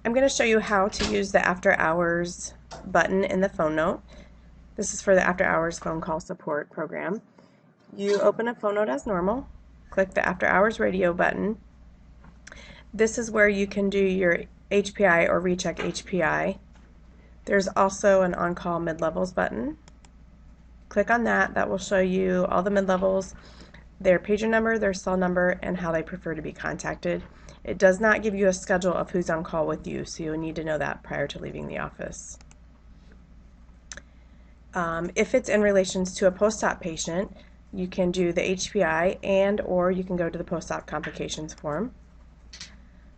I'm going to show you how to use the after hours button in the phone note. This is for the after hours phone call support program. You open a phone note as normal, click the after hours radio button. This is where you can do your HPI or recheck HPI. There's also an on-call mid-levels button. Click on that. That will show you all the mid-levels, their pager number, their cell number, and how they prefer to be contacted. It does not give you a schedule of who's on call with you, so you'll need to know that prior to leaving the office. If it's in relations to a post-op patient, you can do the HPI or you can go to the post-op complications form.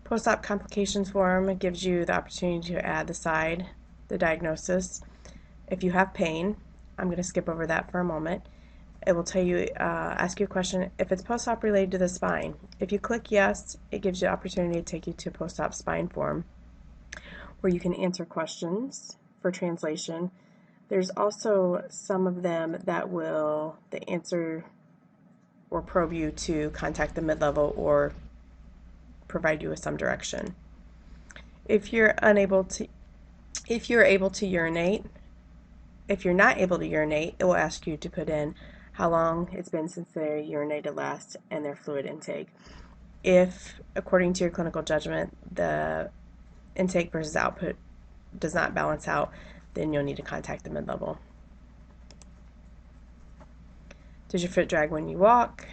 Post-op complications form gives you the opportunity to add the diagnosis. If you have pain, I'm going to skip over that for a moment. It will tell you, ask you a question if it's post-op related to the spine. If you click yes, it gives you the opportunity to take you to post-op spine form where you can answer questions for translation. There's also some of them that will answer or probe you to contact the mid-level or provide you with some direction. If you're able to urinate, if you're not able to urinate, it will ask you to put in how long it's been since they urinated last and their fluid intake. If, according to your clinical judgment, the intake versus output does not balance out, then you'll need to contact the mid-level. Does your foot drag when you walk?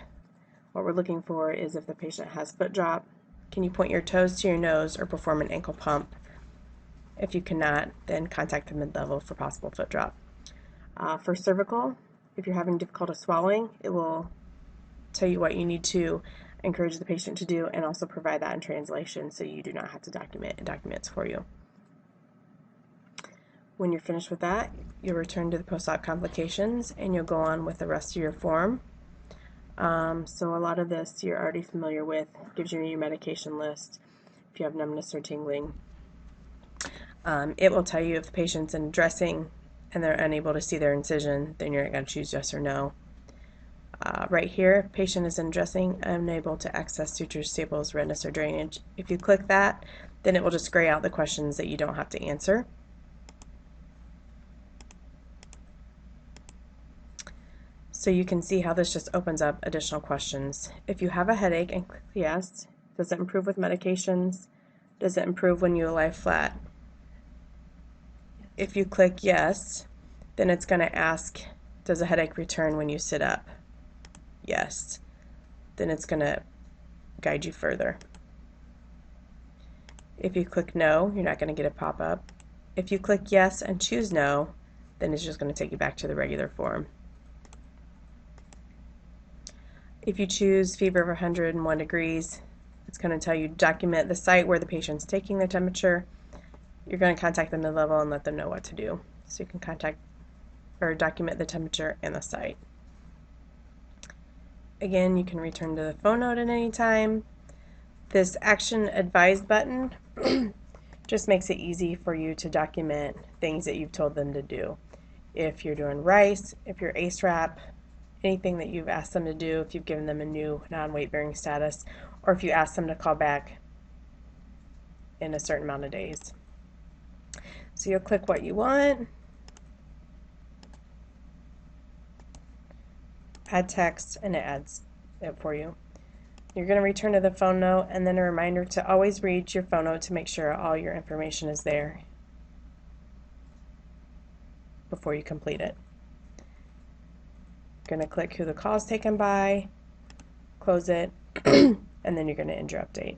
What we're looking for is if the patient has foot drop. Can you point your toes to your nose or perform an ankle pump? If you cannot, then contact the mid-level for possible foot drop. For cervical, if you're having difficulty swallowing, it will tell you what you need to encourage the patient to do and also provide that in translation so you do not have to document. It documents for you. When you're finished with that, you'll return to the post-op complications and you'll go on with the rest of your form. So a lot of this you're already familiar with. It gives you your medication list if you have numbness or tingling. It will tell you if the patient's in dressing and they're unable to see their incision, then you're going to choose yes or no. Right here, patient is in dressing, unable to access sutures, staples, redness, or drainage. If you click that, then it will just gray out the questions that you don't have to answer. So you can see how this just opens up additional questions. If you have a headache and click yes, does it improve with medications? Does it improve when you lie flat? If you click yes, then it's going to ask, does a headache return when you sit up? Yes. Then it's going to guide you further. If you click no, you're not going to get a pop-up. If you click yes and choose no, then it's just going to take you back to the regular form. If you choose fever of 101 degrees, it's going to tell you document the site where the patient's taking their temperature. You're going to contact the mid-level and let them know what to do. So you can contact or document the temperature and the site. Again, you can return to the phone note at any time. This action advised button just makes it easy for you to document things that you've told them to do. If you're doing RICE, if you're ACE-RAP, anything that you've asked them to do, if you've given them a new non-weight bearing status, or if you ask them to call back in a certain amount of days. So you'll click what you want, add text, and it adds it for you. You're going to return to the phone note and then a reminder to always read your phone note to make sure all your information is there before you complete it. You're going to click who the call is taken by, close it, and then you're going to end your update.